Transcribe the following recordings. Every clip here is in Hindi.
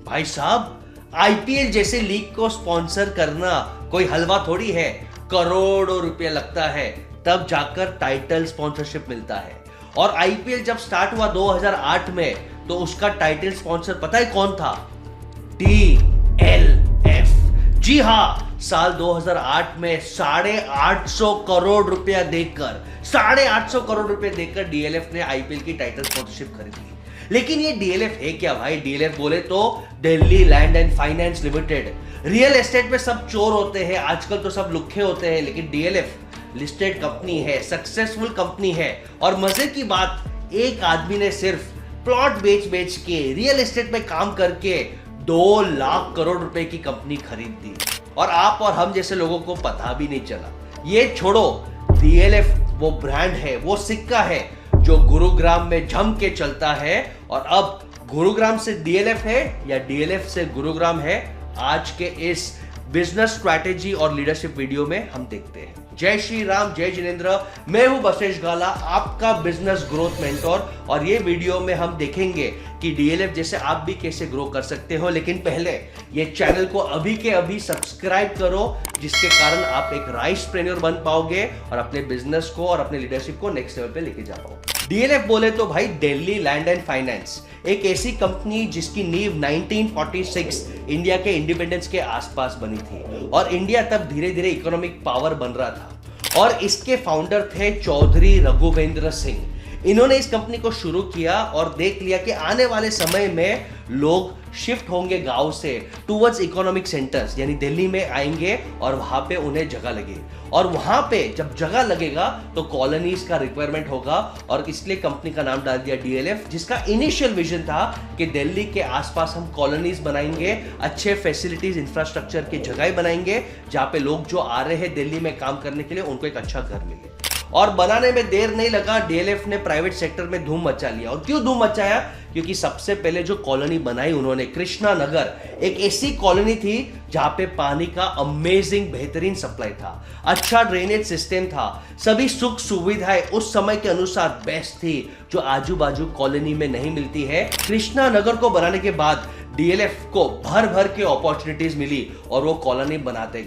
भाई साहब, आईपीएल जैसे लीग को स्पॉन्सर करना कोई हलवा थोड़ी है। करोड़ों रुपया लगता है, तब जाकर टाइटल स्पॉन्सरशिप मिलता है। और आईपीएल जब स्टार्ट हुआ 2008 में, तो उसका टाइटल स्पॉन्सर पता है कौन था? DLF। जी हां, साल 2008 में 850 करोड़ रुपया देकर 850 करोड़ रुपए देकर डीएलएफ ने आईपीएल की टाइटल स्पॉन्सरशिप खरीदी। लेकिन ये डीएलएफ है क्या भाई? डीएलएफ बोले तो Delhi land and finance limited. Real estate में सब चोर होते हैं, आजकल तो सब लुक्खे होते हैं, लेकिन डीएलएफ लिस्टेड कंपनी है, सक्सेसफुल कंपनी है। और मजे की बात, एक आदमी ने सिर्फ प्लॉट बेच बेच के, रियल एस्टेट में काम करके 2 लाख करोड़ रुपए की कंपनी खरीद दी, और आप और हम जैसे लोगों को पता भी नहीं चला। ये छोड़ो, डीएलएफ वो ब्रांड है, वो सिक्का है जो गुरुग्राम में जम के चलता है। और अब गुरुग्राम से डीएलएफ है या डीएलएफ से गुरुग्राम है, आज के इस बिजनेस स्ट्रैटेजी और लीडरशिप वीडियो में हम देखते हैं। जय श्री राम, जय जिनेंद्र। मैं हूं बसेश गाला, आपका बिजनेस ग्रोथ मेंटोर। और ये वीडियो में हम देखेंगे कि डीएलएफ जैसे आप भी कैसे ग्रो कर सकते हो। लेकिन पहले ये चैनल को अभी के अभी सब्सक्राइब करो, जिसके कारण आप एक राइसप्रेन्योर बन पाओगे और अपने बिजनेस को और अपने लीडरशिप को नेक्स्ट लेवल पे लेके जा पाओगे। डीएलएफ बोले तो भाई दिल्ली लैंड एंड फाइनेंस, एक ऐसी कंपनी जिसकी नींव 1946 इंडिया के इंडिपेंडेंस के आसपास बनी थी, और इंडिया तब धीरे धीरे इकोनॉमिक पावर बन रहा था। और इसके फाउंडर थे चौधरी रघुवेंद्र सिंह। इन्होंने इस कंपनी को शुरू किया और देख लिया कि आने वाले समय में लोग शिफ्ट होंगे गांव से टूवर्ड्स इकोनॉमिक सेंटर्स, यानी दिल्ली में आएंगे और वहां पे उन्हें जगह लगे। और वहां पे जब जगह लगेगा तो कॉलोनीज का रिक्वायरमेंट होगा, और इसलिए कंपनी का नाम डाल दिया डीएलएफ, जिसका इनिशियल विजन था कि दिल्ली के आसपास हम कॉलोनीज बनाएंगे, अच्छे फैसिलिटीज इंफ्रास्ट्रक्चर की जगह बनाएंगे, जहां पे लोग जो आ रहे हैं दिल्ली में काम करने के लिए उनको एक अच्छा घर मिले। और बनाने में देर नहीं लगा, डीएलएफ ने प्राइवेट सेक्टर में धूम मचा लिया। और क्यों धूम मचाया? क्योंकि सबसे पहले जो कॉलोनी बनाई उन्होंने, कृष्णा नगर, एक ऐसी कॉलोनी थी जहां पे पानी का अमेजिंग बेहतरीन सप्लाई था, अच्छा ड्रेनेज सिस्टम था, सभी सुख सुविधाएं उस समय के अनुसार बेस्ट थी, जो आजू बाजू कॉलोनी में नहीं मिलती है। कृष्णा नगर को बनाने के बाद डीएलएफ को भर भर के अपॉर्चुनिटीज मिली और वो कॉलोनी बनाते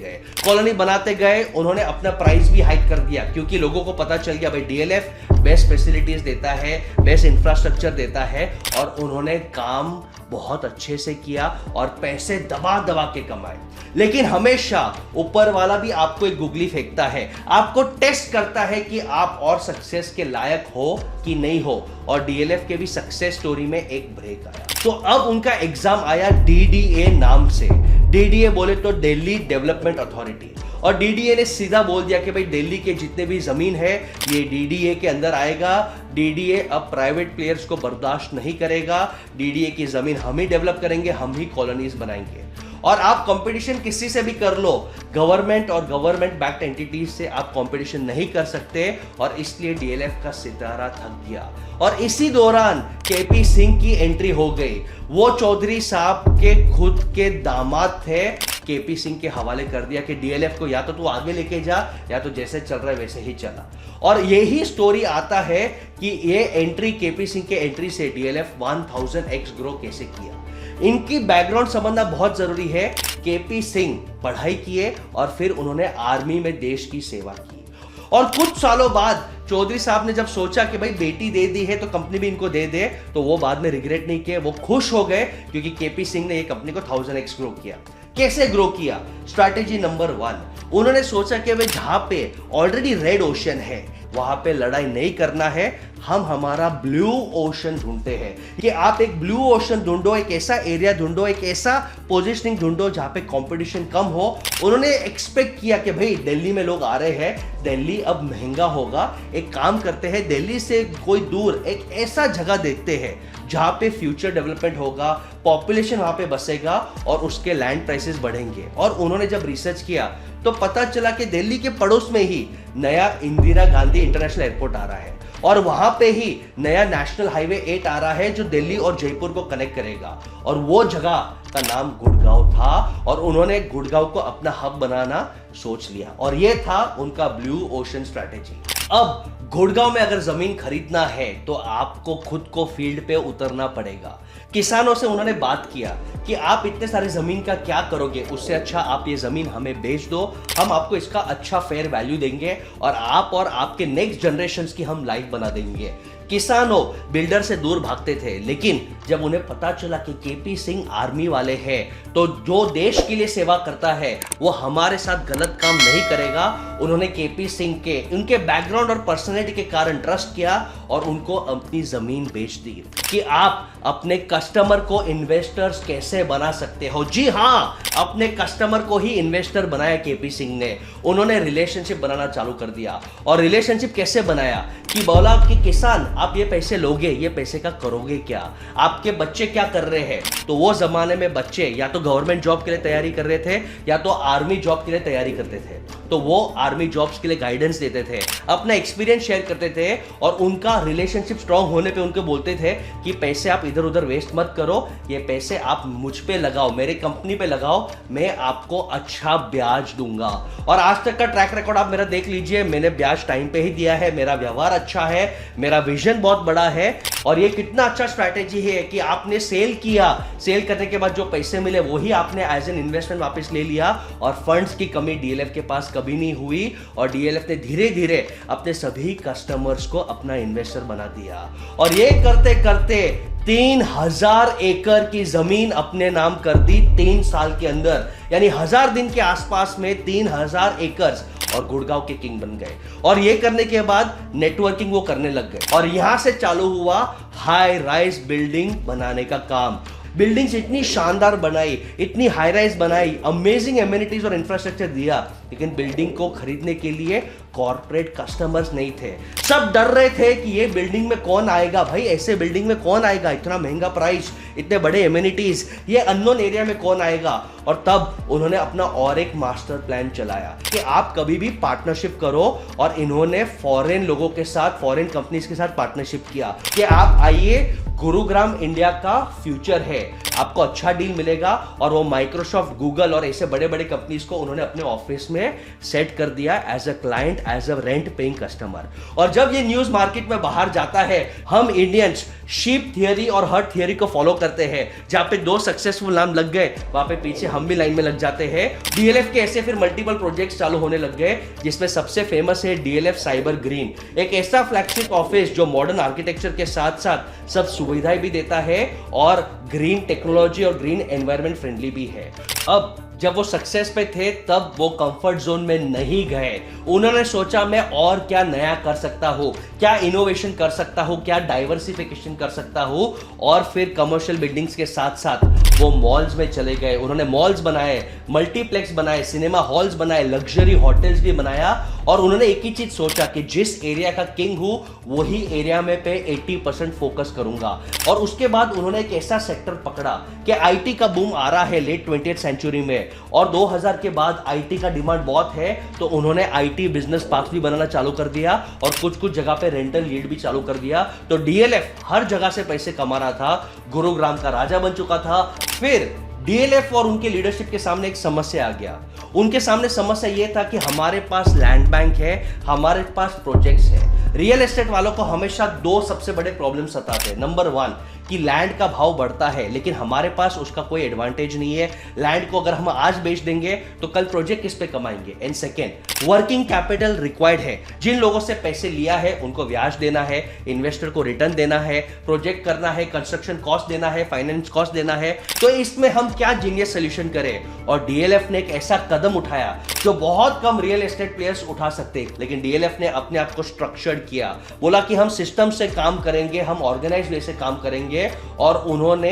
गए। उन्होंने अपना प्राइस भी हाइक कर दिया, क्योंकि लोगों को पता चल गया भाई डीएलएफ बेस्ट फैसिलिटीज देता है, बेस्ट इंफ्रास्ट्रक्चर देता है। और उन्होंने काम बहुत अच्छे से किया और पैसे दबा दबा के कमाए। लेकिन हमेशा ऊपर वाला भी आपको एक गुगली फेंकता है, आपको टेस्ट करता है कि आप और सक्सेस के लायक हो कि नहीं हो। और डीएलएफ के भी सक्सेस स्टोरी में एक ब्रेक आया। तो अब उनका एग्जाम आया डीडीए नाम से। डीडीए बोले तो दिल्ली डेवलपमेंट अथॉरिटी। और डीडीए ने सीधा बोल दिया कि भाई दिल्ली के जितने भी जमीन है ये डीडीए के अंदर आएगा। डीडीए अब प्राइवेट प्लेयर्स को बर्दाश्त नहीं करेगा। डीडीए की जमीन हम ही डेवलप करेंगे, हम ही कॉलोनीज बनाएंगे। और आप कंपटीशन किसी से भी कर लो, गवर्नमेंट और गवर्नमेंट बैक्ड एंटिटीज से आप कंपटीशन नहीं कर सकते। और इसलिए डीएलएफ का सितारा थक गया। और इसी दौरान केपी सिंह की एंट्री हो गई। वो चौधरी साहब के खुद के दामाद थे, केपी सिंह के हवाले कर दिया कि डीएलएफ को या तो तू आगे लेके जा, या तो जैसे चल रहा है वैसे ही चला। और यही स्टोरी आता है कि ये एंट्री, केपी सिंह के एंट्री से डीएलएफ 1000x ग्रो कैसे किया। इनकी बैकग्राउंड समझना बहुत जरूरी है। केपी सिंह पढ़ाई किए और फिर उन्होंने आर्मी में देश की सेवा की। और कुछ सालों बाद चौधरी साहब ने जब सोचा कि भाई बेटी दे दी है तो कंपनी भी इनको दे दे, तो वो बाद में रिग्रेट नहीं किए, वो खुश हो गए, क्योंकि केपी सिंह ने ये कंपनी को 1000x ग्रो किया। कैसे ग्रो किया? स्ट्रैटेजी नंबर 1, उन्होंने सोचा कि भाई जहां पे ऑलरेडी रेड ओशन है वहां पे लड़ाई नहीं करना है, हम हमारा ब्लू ओशन ढूंढते हैं। कि आप एक ब्लू ओशन ढूंढो, एक ऐसा एरिया ढूंढो, एक ऐसा पोजीशनिंग ढूंढो जहां पे कंपटीशन कम हो। उन्होंने एक्सपेक्ट किया कि भाई दिल्ली में लोग आ रहे हैं, दिल्ली अब महंगा होगा, एक काम करते हैं, दिल्ली से कोई दूर एक ऐसा जगह देखते हैं जहां पे फ्यूचर डेवलपमेंट होगा, पॉपुलेशन वहां पे बसेगा और उसके लैंड प्राइसेस बढ़ेंगे। और उन्होंने जब रिसर्च किया तो पता चला कि दिल्ली के पड़ोस में ही नया इंदिरा गांधी इंटरनेशनल एयरपोर्ट आ रहा है, और वहां पे ही नया नेशनल हाईवे 8 आ रहा है जो दिल्ली और जयपुर को कनेक्ट करेगा। और वो जगह का नाम गुड़गांव था, और उन्होंने गुड़गांव को अपना हब बनाना सोच लिया। और ये था उनका ब्लू ओशन स्ट्रैटेजी। अब गुड़गांव में अगर जमीन खरीदना है तो आपको खुद को फील्ड पे उतरना पड़ेगा। किसानों से उन्होंने बात किया कि आप इतने सारे जमीन का क्या करोगे, उससे अच्छा आप ये जमीन हमें बेच दो, हम आपको इसका अच्छा फेयर वैल्यू देंगे और आप और आपके नेक्स्ट जनरेशंस की हम लाइफ बना देंगे। किसानों बिल्डर से दूर भागते थे, लेकिन जब उन्हें पता चला कि केपी सिंह आर्मी वाले हैं तो जो देश के लिए सेवा करता है वो हमारे साथ गलत काम नहीं करेगा, उन्होंने केपी सिंह के उनके बैकग्राउंड और पर्सनैलिटी के कारण ट्रस्ट किया और उनको अपनी जमीन बेच दी कि आप अपने कस्टमर को इन्वेस्टर्स कैसे बना सकते हो। जी हाँ, अपने कस्टमर को ही इन्वेस्टर बनाया केपी सिंह ने। उन्होंने रिलेशनशिप बनाना चालू कर दिया। और रिलेशनशिप कैसे बनाया कि बोला कि किसान आप ये पैसे लोगे, ये पैसे का करोगे क्या, आपके बच्चे क्या कर रहे हैं। तो वो जमाने में बच्चे या तो गवर्नमेंट जॉब के लिए तैयारी कर रहे थे या तो आर्मी जॉब के लिए तैयारी करते थे, तो वो आर्मी जॉब्स के लिए गाइडेंस देते थे, अपना एक्सपीरियंस शेयर करते थे और उनका रिलेशनशिप स्ट्रांग होने पे उनको बोलते थे कि पैसे आप इधर उधर वेस्ट मत करो, ये पैसे आप मुझ पे लगाओ, मेरे कंपनी पे लगाओ, मैं आपको अच्छा ब्याज दूंगा। और आज तक का ट्रैक रिकॉर्ड आप मेरा देख लीजिए, मैंने ब्याज टाइम पे ही दिया है, मेरा व्यवहार अच्छा है, मेरा विजन बहुत बड़ा है। और ये कितना अच्छा स्ट्रैटेजी है कि आपने सेल किया, सेल करने के बाद जो पैसे मिले वही आपने एज एन इन्वेस्टमेंट वापस ले लिया और फंड्स की कमी डीएलएफ के पास कभी नहीं हुई और डीएलएफ ने धीरे धीरे अपने सभी कस्टमर्स को अपना इन्वेस्टर बना दिया। और ये करते करते 3000 एकड़ की जमीन अपने नाम कर दी 3 साल के अंदर, यानी 1000 दिन के आसपास में 3000 एकड़ और गुड़गांव के किंग बन गए। और ये करने के बाद नेटवर्किंग वो करने लग गए और यहां से चालू हुआ हाई राइज बिल्डिंग बनाने का काम। बिल्डिंग्स इतनी शानदार बनाई, इतनी हाई राइज बनाई, अमेजिंग एमिनिटीज और इंफ्रास्ट्रक्चर दिया, लेकिन बिल्डिंग को खरीदने के लिए कॉर्पोरेट कस्टमर्स नहीं थे। सब डर रहे थे कि ये बिल्डिंग में कौन आएगा, भाई ऐसे बिल्डिंग में कौन आएगा, इतना महंगा प्राइस, इतने बड़े एमिनिटीज, ये अननोन एरिया में कौन आएगा। और तब उन्होंने अपना और एक मास्टर प्लान चलाया कि आप कभी भी पार्टनरशिप करो और इन्होंने फॉरेन लोगों के साथ, फॉरेन कंपनीज के साथ पार्टनरशिप किया कि आप आइए, गुरुग्राम इंडिया का फ्यूचर है, आपको अच्छा डील मिलेगा। और वो माइक्रोसॉफ्ट, गूगल और ऐसे बड़े बड़े कंपनीज को उन्होंने अपने ऑफिस में सेट कर दिया as a client, as a rent paying customer. और जब ये न्यूज मार्केट में बाहर जाता है, हम इंडियंस शीप थियरी और हर्ट थियरी को फॉलो करते हैं। जहां पे 2 सक्सेसफुल नाम लग गए, वहां पे पीछे हम भी लाइन में लग जाते हैं। डीएलएफ के ऐसे फिर मल्टीपल प्रोजेक्ट्स चालू होने लग गए, जिसमें सबसे फेमस है डीएलएफ साइबर ग्रीन, एक ऐसा फ्लैगशिप ऑफिस जो मॉडर्न आर्किटेक्चर के साथ साथ सब सुविधाएं भी देता है और ग्रीन टेक्नोलॉजी और ग्रीन एनवायरनमेंट फ्रेंडली भी है। अब जब वो सक्सेस पे थे तब वो कंफर्ट जोन में नहीं गए, उन्होंने सोचा मैं और क्या नया कर सकता हूं, क्या इनोवेशन कर सकता हूं, क्या डाइवर्सिफिकेशन कर सकता हूं। और फिर कमर्शियल बिल्डिंग्स के साथ साथ वो मॉल्स में चले गए, उन्होंने मॉल्स बनाए, मल्टीप्लेक्स बनाए, सिनेमा हॉल्स बनाए, लग्जरी होटल्स भी बनाया। और उन्होंने एक ही चीज सोचा कि जिस एरिया का किंग हूं वही एरिया में पे 80% फोकस करूंगा। और उसके बाद उन्होंने एक ऐसा सेक्टर पकड़ा कि आईटी का बूम आ रहा है लेट 20th सेंचुरी में और 2000 के बाद आईटी का डिमांड बहुत है, तो उन्होंने आईटी बिजनेस पार्क भी बनाना चालू कर दिया और कुछ कुछ जगह पे रेंटल लीड भी चालू कर दिया। तो डीएलएफ हर जगह से पैसे कमा रहा था, गुरुग्राम का राजा बन चुका था। फिर डीएलएफ और उनके लीडरशिप के सामने एक समस्या आ गया। उनके सामने समस्या यह था कि हमारे पास लैंड बैंक है, हमारे पास प्रोजेक्ट्स है। रियल एस्टेट वालों को हमेशा 2 सबसे बड़े प्रॉब्लम सताते हैं। नंबर 1 कि लैंड का भाव बढ़ता है लेकिन हमारे पास उसका कोई एडवांटेज नहीं है। लैंड को अगर हम आज बेच देंगे तो कल प्रोजेक्ट किस पे कमाएंगे। And second, working capital required है। जिन लोगों से पैसे लिया है उनको ब्याज देना है, इन्वेस्टर को रिटर्न देना है, प्रोजेक्ट करना है, कंस्ट्रक्शन कॉस्ट देना है, फाइनेंस कॉस्ट देना है। तो इसमें हम क्या जीनियस सोल्यूशन करें। और डीएलएफ ने एक ऐसा कदम उठाया जो बहुत कम रियल एस्टेट प्लेयर्स उठा सकते, लेकिन डीएलएफ ने अपने आप को स्ट्रक्चर्ड किया। बोला कि हम सिस्टम से काम करेंगे, हम ऑर्गेनाइज वे से काम करेंगे। और उन्होंने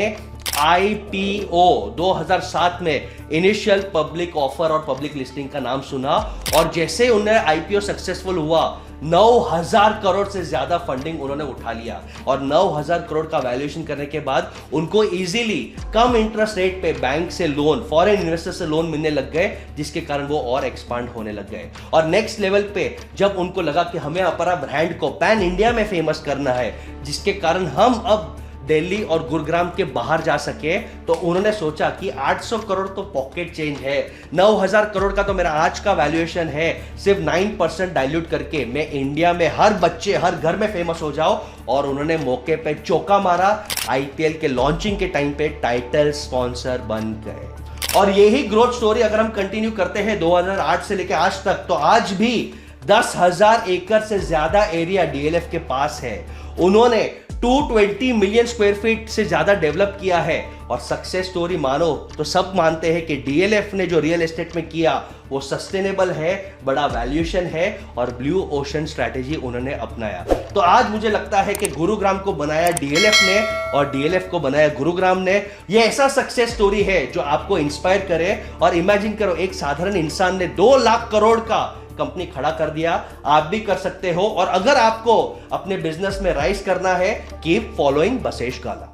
आईपीओ 2007 में इनिशियल पब्लिक ऑफर और पब्लिक लिस्टिंग का नाम सुना और जैसे उन्हें आईपीओ सक्सेसफुल हुआ 9000 करोड़ से ज्यादा फंडिंग उन्होंने उठा लिया। और 9000 करोड़ का वैल्यूएशन करने के बाद उनको इजीली कम इंटरेस्ट रेट पे बैंक से लोन, फॉरेन इन्वेस्टर से लोन मिलने लग गए, जिसके कारण वो और एक्सपांड होने लग गए। और नेक्स्ट लेवल पे जब उनको लगा कि हमें अपना ब्रांड को पैन इंडिया में फेमस करना है, जिसके कारण हम अब दिल्ली और गुरुग्राम के बाहर जा सके, तो उन्होंने सोचा कि 800 करोड़ तो पॉकेट चेंज है, 9000 करोड़ का तो मेरा आज का वैल्यूएशन है, सिर्फ 9% डाइल्यूट करके मैं इंडिया में हर बच्चे हर घर में फेमस हो जाओ। और उन्होंने मौके पे चौका मारा, आईपीएल के लॉन्चिंग के टाइम पे टाइटल स्पॉन्सर बन गए। और यही ग्रोथ स्टोरी अगर हम कंटिन्यू करते हैं 2008 से लेकर आज तक, तो आज भी 10,000 एकड़ से ज्यादा एरिया डीएलएफ के पास है। उन्होंने 220 मिलियन स्क्वायर फीट से ज्यादा डेवलप किया है। और सक्सेस स्टोरी मानो तो सब मानते हैं कि डीएलएफ ने जो रियल एस्टेट में किया वो सस्टेनेबल है, बड़ा वैल्यूएशन है और ब्लू ओशन स्ट्रैटेजी उन्होंने अपनाया। तो आज मुझे लगता है कि गुरुग्राम को बनाया डीएलएफ ने और डीएलएफ को बनाया गुरुग्राम ने। ये ऐसा सक्सेस स्टोरी है जो आपको इंस्पायर करे। और इमेजिन करो, एक साधारण इंसान ने 2 लाख करोड़ का कंपनी खड़ा कर दिया। आप भी कर सकते हो। और अगर आपको अपने बिजनेस में राइज करना है, कीप फॉलोइंग बसेश गाला।